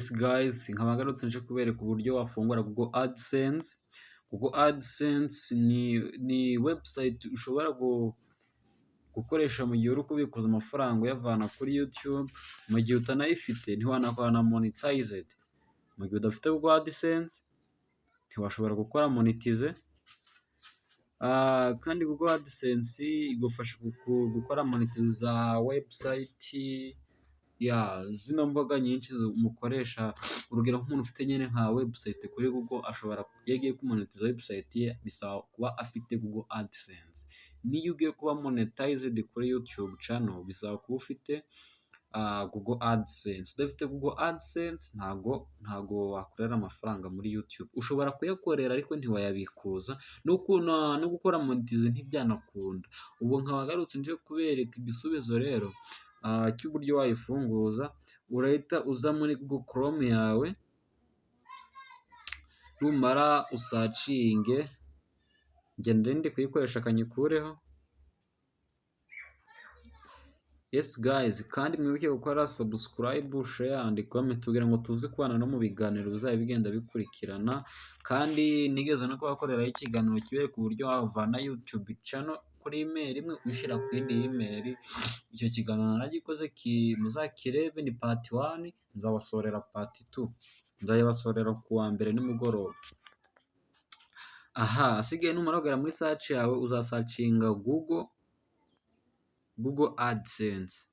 Yes guys, nkaba ngarutse nje kubereka uburyo wafungura Google AdSense. Google AdSense ni website ushobora gukoresha mu gihe uri kubikuza amafaranga uyavana kuri YouTube, mu gihe utanayifite ntiwanakora na monetized. Mu gihe udafite Google AdSense ntiwashobora gukora monetize. Kandi Google AdSense igufasha gukora monetize za website, zino mbuga nyinshi mukoresha. Urugero nk'umuntu ufite nyine nka website kuri Google, ashobora iyo agiye kumonetiza website ye bisaba kuba afite Google AdSense. Niyo ugiye kuba monetized kuri YouTube channel bisaba kuba ufite Google AdSense. Udafite Google AdSense ntago wakorera amafaranga muri YouTube. Ushobora kuyakorera ariko ntiwayabikuza, no gukora monetize ntibyanakunda. Ubu nkaba ngarutse nje kubereka igisubizo rero cy'uburyo wayifunguza. Urahita uza muri Google Chrome yawe, numara usacinge, ngende ndi kuyikoresha kanyikureho. Yes guys, kandi mwibuke gukora subscribe, share and comment kugira ngo tuze kubana no mu biganiro bizaba bigenda bikurikirana. Kandi nigeze no kubakoreraho ikiganiro kibereka uburyo wavana YouTube channel kuri email imwe ushyira ku yindi email. Icyo kiganiro naragikoze, muzakirebe, ni part 1, nzabasorera part 2, nzayibasorera ku wa mbere nimugoroba. Asigaye numara kugera muri search yawe uzasacinga Google AdSense.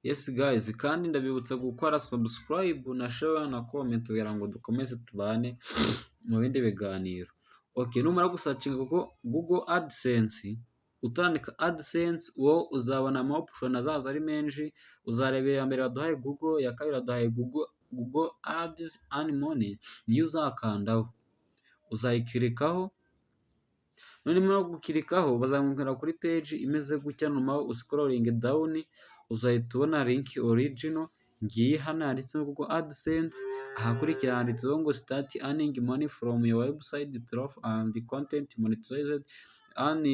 Yes guys, kandi ndabibutsa gukora subscribe na share na comment kugira ngo dukomeze tubane mu bindi biganiro. Numara gusacinga Google AdSense, utandika AdSense, wowe uzabona ama option azaza ari menshi. Uzarebera ya mbere baduhaye Google, ya kabiri baduhaye Google Ads and Money, niyo uzakandaho, uzayikirikaho. Nimara gukirikaho bazamubwira kuri page imeze gutya, nyuma uscrolling down uzahita ubona link original. Ngiye hano handitseho Google AdSense, ahakurikira handitseho ngo start earning money from your website traffic and content monetized, and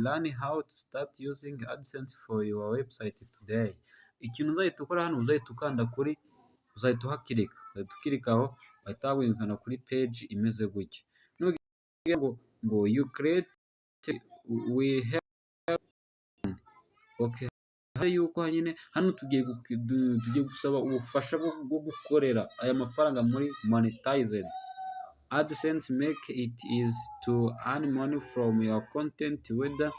learn how to start using AdSense for your website today. Ikintu uzahita ukora hano, uzahita ukanda kuri, uzahita uhakirika, uzahita ukirikaho, bahita bagwinkana kuri page imeze gutya. Ngo you create, we have yuko nyine hano tugiye gusaba ubufasha bwo gukorera aya mafaranga muri monetized. AdSense make it easy to earn money from your content, whether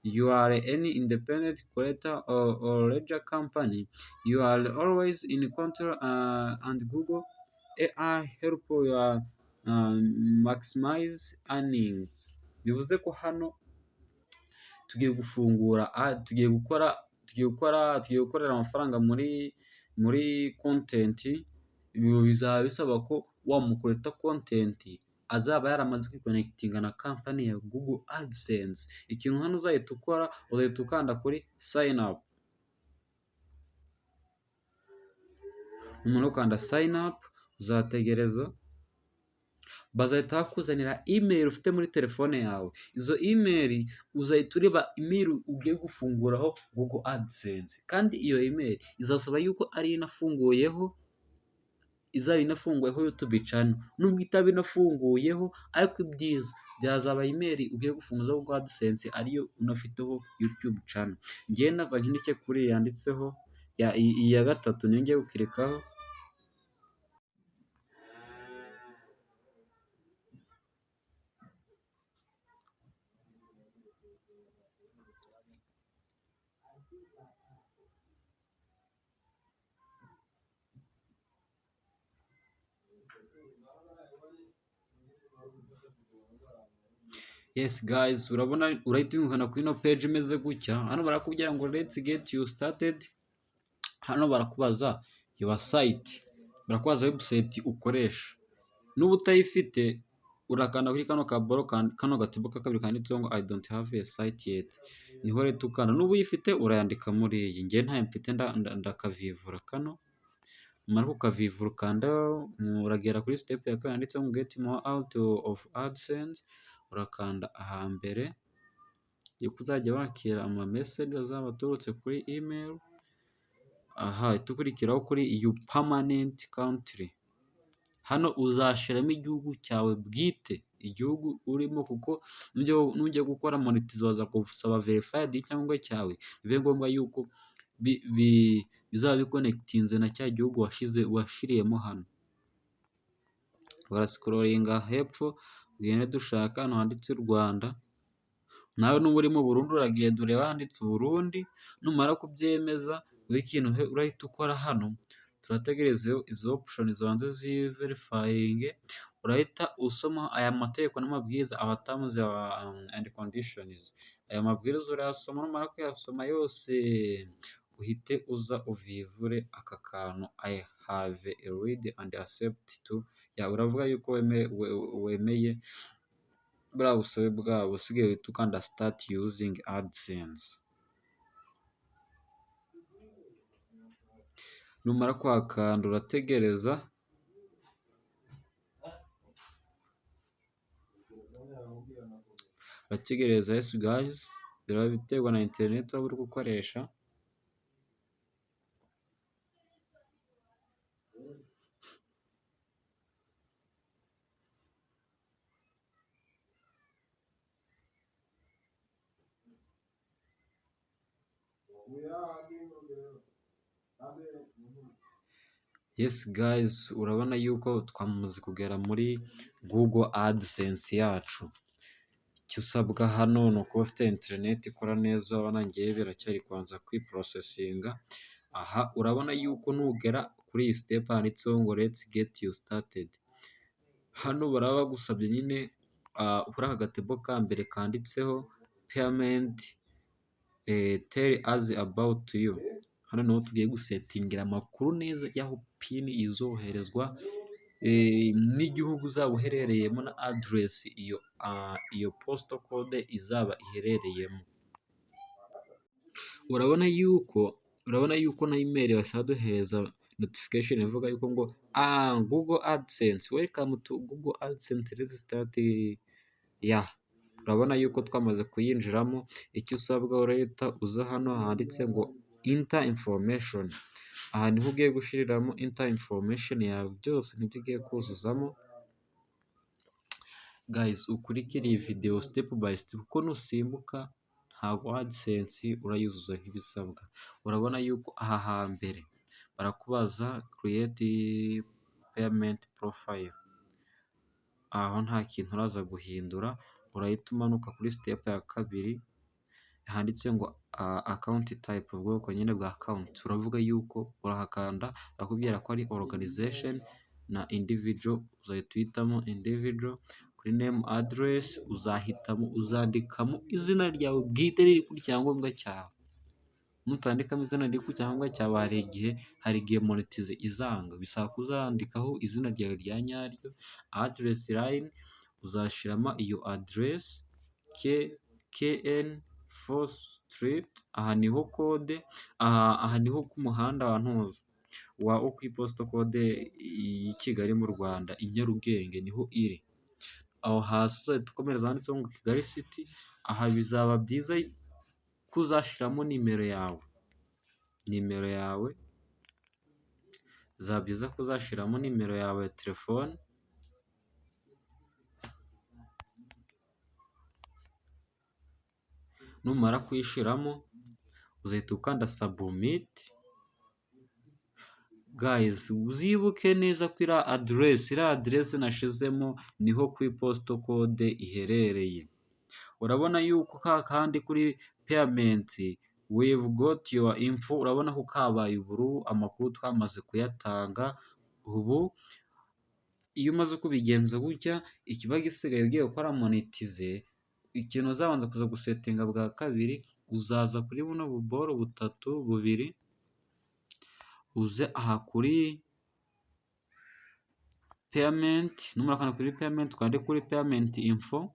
you are any independent creator or larger company. You are always in control, and Google AI help you maximize earnings. Bivuze ko hano tugiye gukorera amafaranga muri content. Bizaba bisaba ko wamukoreta content azaba yaramaze kwiconnectinga na company ya Google AdSense. Ikintu hano uzahita ukora, uzahita ukanda kuri sign up. Umuntu ukanda sign up, uzategereza bazahita bakuzanira email ufite muri telefone yawe. Izo email uzahita ureba email ugiye gufunguraho Google AdSense, kandi iyo email izasaba yuko ari izaba inafunguyeho YouTube channel. Nubwo itaba inafunguyeho, ariko ibyiza byazaba email ugiye gufunguza Google AdSense ariyo unafiteho YouTube channel. Ngiye naza nkindike kuri yanditseho iya gatatu, niyo ngiye gukirikaho. Yes guys, urabona urahita uyungana kuri ino page imeze gutya. Hano barakubwira ngo let's get you started. Hano barakubaza your site, barakubaza website ukoresha. Nuba utayifite urakanda kuri kano gatebo ka kabiri kanditseho ngo I don't have a site yet, niho rero ukanda. Nuba uyifite urayandika muri iyi. Ngiye ntayo mfite, ndakavivura kano. Umara kukavivura ukanda, uragera kuri step ya kabiri yanditseho ngo get more out of AdSense. Urakanda ahambere yuko uzajya wakira ama message azaba aturutse kuri email. aha ihita ikurikiraho kuri you permanent country. Hano uzashiramo igihugu cyawe bwite, igihugu urimo, kuko nujya gukora monetize baza gusaba verified icyangombwa cyawe, bibe ngombwa yuko bizaba bikonekitinze na cya gihugu washiriyemo hano. Barasikororinga hepfo tugende dushaka ahantu handitse u Rwanda, nawe nuba uri mu Burundi uragenda ureba ahanditse Burundi, numara kubyemeza wowe ikintu urahita ukora hano, turategereza izo option zibanze ziverifayinge, urahita usoma aya mategeko n'amabwiriza, aba terms and conditions, aya mabwiriza urayasoma, numara kuyasoma yose uhite uza uvivure aka kantu I have read and accept to, uravuga yuko wemeye buriya busabe bwabo, usigaye uhita ukanda start using AdSense. Numara kuhakanda urategereza, yes guys, biraba biterwa na internet waba uri gukoresha. Yes guys, urabona yuko twamaze kugera muri Google AdSense yacu. Icyo usabwa hano ni ukuba ufite internet ikora neza, urabona ngewe biracyari kubanza kwiprosesinga. Aha urabona yuko nugera kuri iyi step handitseho ngo let's get you started, hano baraba bagusabye nyine kuri aka gatebo ka mbere kanditseho payment, tell us about you. Hano niho tugiye gusetingira amakuru neza y'aho pini izoherezwa, n'igihugu uzaba uherereyemo na address iyo postal code izaba iherereyemo. Urabona yuko na email basaduhereza notification ivuga yuko ngo Google AdSense, welcome to Google AdSense, let's start. Urabona yuko twamaze kuyinjiramo. Icyo usabwa urahita uza hano handitse ngo enter information, aha niho ugiye gushiriramo enter information yawe, byose nibyo ugiye kuzuzamo. Guys, ukurikire iyi video step by step, kuko nusimbuka ntabwo AdSense urayuzuza nk'ibisabwa. Urabona yuko aha hambere barakubaza create payment profile, aho nta kintu uraza guhindura, urahita umanuka kuri step ya kabiri handitse ngo account type, ubwoko nyine bwa account, uravuga yuko urahakanda, bakubwira ko ari organization na individual, uzahita uhitamo individual. Kuri name address uzandikamo izina ryawe bwite riri kuri cyangombwa cyawe, nutandikamo izina riri ku cyangombwa cyawe hari igihe monetize izanga, bisaba kuzandikaho izina ryawe rya nyaryo. Address line uzashiramo iyo address KN 4th Street, aha niho code, aha niho ku muhanda wa ntuza wo ku iposita code y'i Kigali mu Rwanda i Nyarugenge niho iri. Aho hasi uzahita ukomereza handitseho ngo Kigali City. Aha bizaba byiza ko uzashiramo nimero yawe, bizaba byiza ko uzashiramo nimero yawe ya telefone. Numara kuyishiramo uzahita ukanda submit. Guys, uzibuke neza ko iriya address nashizemo niho ku iposita code iherereye. Urabona yuko kandi kuri payment we've got your info, urabona ko kabaye ubururu, amakuru twamaze kuyatanga. Ubu iyo umaze kubigenza gutya, ikiba gisigaye ugiye gukora monetize, ikintu uzabanza kuza gusetinga bwa kabiri, uzaza kuri buno buboro bubiri, uze aha kuri payment, numara gukanda kuri payment ukande kuri payment info.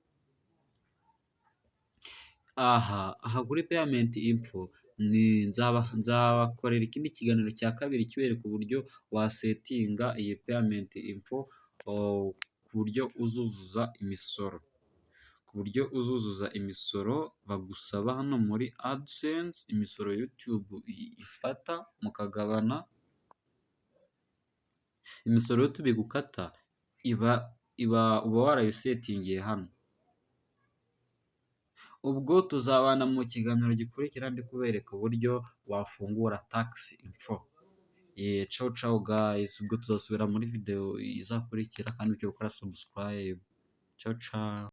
Aha kuri payment info nzabakorera ikindi kiganiro cya kabiri kibereka uburyo wasetinga iyi payment info, ku buryo uzuzuza imisoro. ku buryo uzuzuza imisoro bagusaba hano muri AdSense, imisoro YouTube ifata mukagabana, imisoro YouTube igukata uba warayisetingiye hano. Ubwo tuzabana mu kiganiro gikurikira ndi kubereka uburyo wafungura tax info. Ciao ciao guys, ubwo tuzasubira muri video izakurikira kandi ugiye gukora subscribe. Ciao ciao.